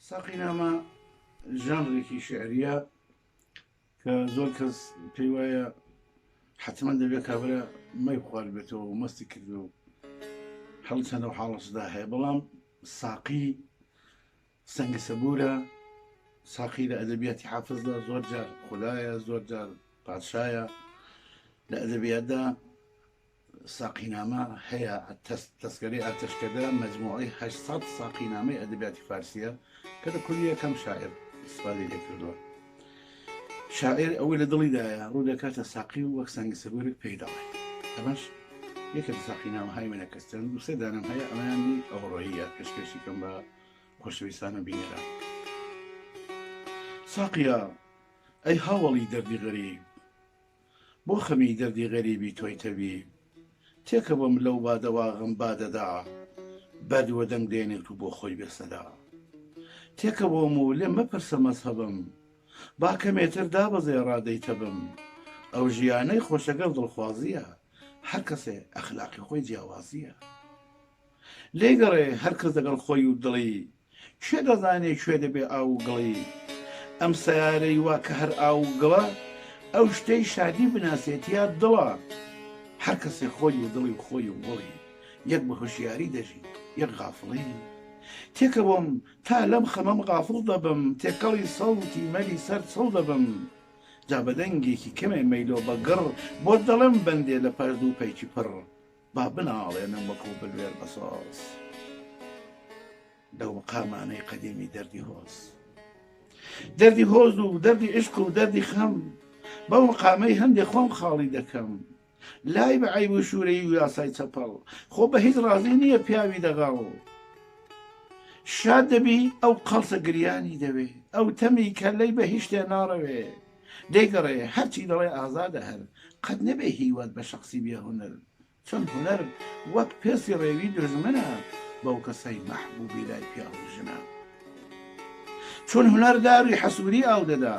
ساقینامە ژانڕێکی شعریە کە زۆر کەس پێی وایە حتمما دەبێت کابرا مەی خوارد بێتەوە و مەستی کردو و هەڵ چەندە و حاڵەشدا هەیە، بەڵام ساقی سەنگە سەبورە، ساقی لە ئەدەبیاتی حافزدا زۆر جار خودایە، زۆر جار پادشایە. لە ئەدەبیاتدا ساقینامە هەیە. تەسکەرەی ئاتەشکەدە مەجموعەی 800 ساقینامەی ئەدەبیاتی فارسیە کە لە کوردی یەکەم شاعر ئیسفادەی لێ کردووە. شاعر ئەوەی لە دڵیدایە ڕوو دەکاتە ساقی و وەک سەنگە سەبورێک پێی دەڵێ. ئەمەش یەکە لە ساقینامەهای منە کەستن دووسێ دانم هەیە، ئەمەیانی ئەوڕۆیە پێشکەشی کەم بە خۆشەویستانە بینێرە. ساقیە ئەی هاوڵی دەردی غەریب، بۆ خەمی دەردی غەریبی تۆی تەبیب، تێکە بۆم لەو بادەوا غەم بادەدا، بەدووە دەنگ دێنێت و بۆ خۆی بێسەدا. تێکە بۆم و لێم مەپرسە مەزهەبم، با کەمێتر دابەزێ ڕادەی تەبم. ئەو ژیانەی خۆشەگەڵ دڵخوازیە، هەر کەسێ ئەخلاقی خۆی جیاوازیە. لێگەڕێ هەر کەس لەگەڵ خۆی و دڵی، کوێ دەزانێ کوێ دەبێ ئاو و گڵی. ئەم سەیارەی وا کە هەر ئاو و گڵە، ئەو شتەی شادی بناسێتیا دڵە. هەر کەسێ خۆی و دڵی و خۆی و وڵی، یەک بە هوشیاری دەژی یەک غافڵی. تێکە بۆم تا لەم خەمەم غافڵ دەبم، تێکەڵی سەڵتی مەلی سەر چڵ دەبم. جا بەدەنگێکی کەمێ مەیلۆ بەگڕ، بۆ دەڵێم بەندێ لە پەرد و پەیکی پڕ. با بناڵێنم وەکو بلوێر بەسۆس لەو مقامانەی قەدیمی دەردی هۆز. دەردی هۆز و دەردی عشق و دەردی خەم، بەو مقامەی هەندێک خۆم خاڵی دەکەم. لای بە عەیب و شوورەیی و یاسای چەپەڵ، خۆ بە هیچ ڕازی نییە پیاوی دەغاڵ. شاد دەبی ئەو قەڵسە گریانی دەوێ، ئەو تەمی کەلەی بە هیچ شتێ ناڕەوێ. دەیگەڕێ هەرچی دەڵێ ئازادە هەر، قەت نەبێ هیوات بە شەخسی بێ هونەر. چۆن هونەر وەک پێسی ڕێوی دژمنە، بەو کەسەی مەحبوبی لای پیا و ژنە. چۆن هونەر داروی حەسوودی ئاو دەدا،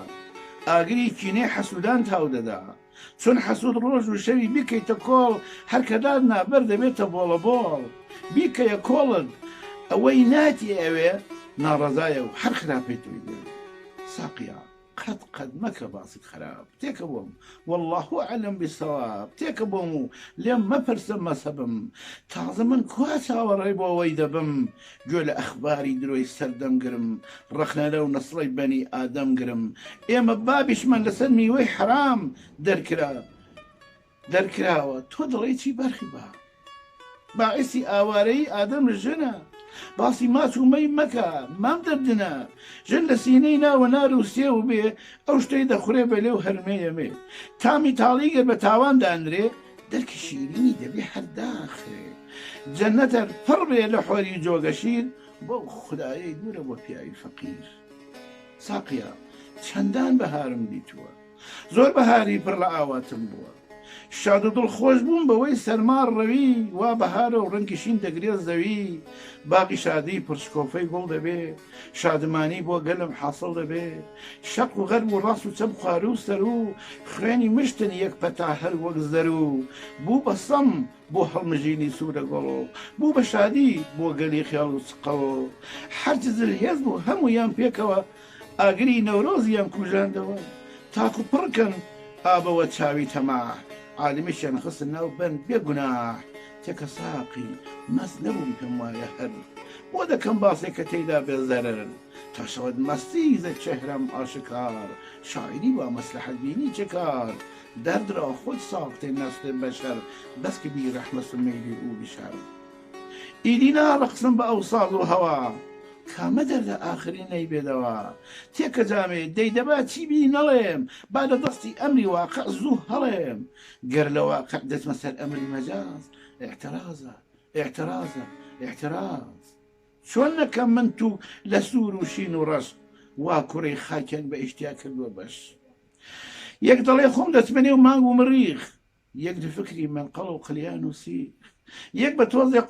ئاگری کینێ حەسوودان تاو دەدا. چۆن حەسوود ڕۆژ و شەوی بیکەیتە کۆڵ، هەر کە داد نابەر دەبێتە بۆڵە بۆڵ. بیکەیە کۆڵت ئەوەی ناتی ئەوێ، ناڕەزایە و هەر خراپەی توی دێ. ساقیە قەت مەکە باست خراپ، تێکە بۆم والله ئەعلەم بالسەواب. تێکە بۆم و لێم مەپرسە مەسەبم، تازە من کوا چاوەڕێ بۆ ئەوەی دەبم. گوێ لە ئەخباری درۆی سەردەم گرم، ڕەخنە لەو نەسڵەی بەنی ئادەم گرم. ئێمە بابیشمان لەسەر میوەی حرام دەرکراوە، تۆ دڵی چی بەرخی بە باعسی ئاوارەی ئادەم لە ژنە. باسی ماچ و مەی مەکە مام دەردنە، ژن لە سینەی ناوە نار و سێ و بێ، ئەو شتەی دەخورێ بە لێو هەرمەیەمێ. تامی تاڵیگەر بە تاوان دانرێ، دەرکی شیرینی دەبێ هەرداخرێ. جەنەتەر پڕ بێ لە حۆری جۆگەشیر، بۆ خودایەی دوورە بۆ پیاوی فەقیر. ساقیە چەندان بەهارم دیتووە، زۆر بەهاری پڕ لە ئاواتم بووە. شاد و دڵخۆش بووم بەوەی سەرمار ڕەوی، وا بەهارە و ڕەنگیشین دەگرێت زەوی. باقی شادی پرشکۆفەی گوڵ دەبێ، شادمانی بۆ گەلم حاصڵ دەبێ. شەق و غەرب و ڕاست و چەم خوار و سەر و خوێنی مشتن یەک پەتا هەر وەک زەرو. بوو بە سەم بۆ هەڵمژینی سوورە گۆڵ، بوو بە شادی بۆ گەلی خیاڵ و چقەوە. هەرچ زلهێز بوو هەموویان پێکەوە، ئاگری نەورۆزیان کوژاندەوە. تاکو پڕکەن ئابەوە چاوی تەماح، عالمیشیان خستن ناو بەند بێگوناح. تێکە ساقی مەست نەبووم پێم وایە هەر، بۆ دەکەم باسێک کە تێیدا بێ زەرەر. تا شەوت مەستی زە چێهرەم ئاشکار، شاعری با مەسلحەت بینی چه کار. دەردرا خود ساختێ نەستێ بەشەر، بەسکە بی ڕەحمە سمەیلی و بیشەر. ئیدینا ڕەقسم بە ئەو ساڵ و هەوا، کامە دەردە ئاخری نەی بێدەوە. تێکە جامێ دەیدەبا چی بی نەڵێم، با لە دەستی ئەمری واقع زوو هەڵێم. گەر لە واقع دەچمە سەر ئەمری مەجاز، اعتراضە اعتراض. چۆن نەکەم من تو لە سوور و شین و ڕەش، وا کوڕی خاکێن بە ئیشتیا کردووە بەش. یەک دەڵێ خۆم دەچمەنێ و مانگ و مریخ، یەک دفکری منقەڵ و قلیان و سیخ. یەک بە تۆزێ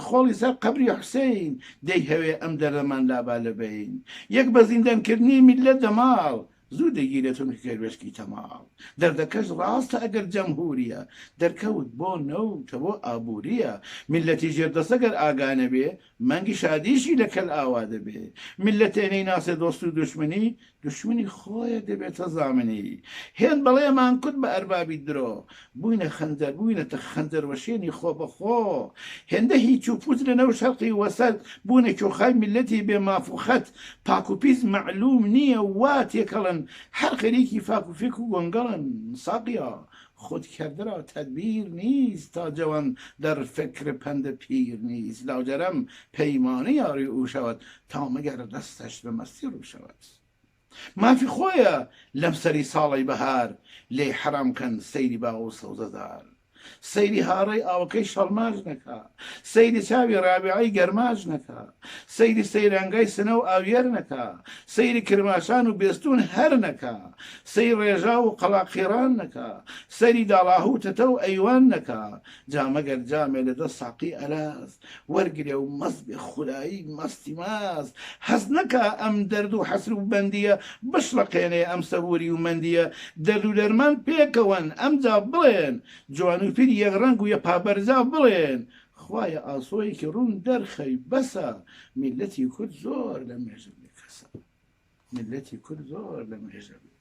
خۆڵی سەر قەبری حوسێین، دەی هەوێ ئەم دەرەمان لابا لەبین. یەک بە زیندانکردنی میلەت دەماڵ، زوو دەگیرێتون کێوێشکی تەماڵ دەردەکەش ڕاستە ئەگەر جەمهوریە دەرکەوت بۆ نەوتە بۆ ئابوووریە میلەتی ژێردەسەگەر ئاگانە بێ مانگی شادیشی لەکەل ئاوا دەبێ میلەتێنەی ناسێ دۆست و دوشمنی خۆیە دەبێتە زامنی هێن بەڵێمان کورد بە ئەربابی درۆ بووینە خەنجەر بووینەتە خەنجەر وەشێنی خۆ بەخۆ هێندە هیچ و پوت لەنەو شەرقی وەسەر بوونە کۆخای میلەتی بێ مافوخەت پاکوپیز معلوم نییە وا تێکەڵن هەر خەریکی فاکوفێک و گۆنگەڵن ساقیا خودکردرا تدبیر نیست تا جوان در فکر پند پیر نیست لاجرم پیمانه یاری او شود تا مگر دستش به مستی رو شود مافی خۆیە لەم سەری ساڵی بەهار لێ حرام کەن سەیری باغ و سەوزەدار سەیری هاڕەی ئاوەکەی شەڵماژ نەکا سەیری چاوی ڕابعەی گەرماژ نەکا سەیری سەیرانگای سنە و ئاوێر نەکا سەیری کرماشان و بێستون هەر نەکا سەیری ڕێژا و قەڵاقیران نەکا سەیری داڵاهوو تەتە و ئەیوان نەکا جامەگەر جامێ لەدەست ساقی ئەلاز وەرگرێ و مەست بێ خولایی مەستی ماز هەز نەکا ئەم دەرد و حەسر و بەندیە بشڵەقێنێ ئەم سەبوری و مەندیە دەرد و دەرمان پێکەوەن ئەمجا بڵێن جوان و پیری یەک ڕەنگ و یە پابەرزا بڵێن خوایە ئاسۆیەکی ڕوون دەرخەی بەسە میلەتی کورد زۆر لە مێژە بێ کەسە میلەتی کورد زۆر لە مێژە بێ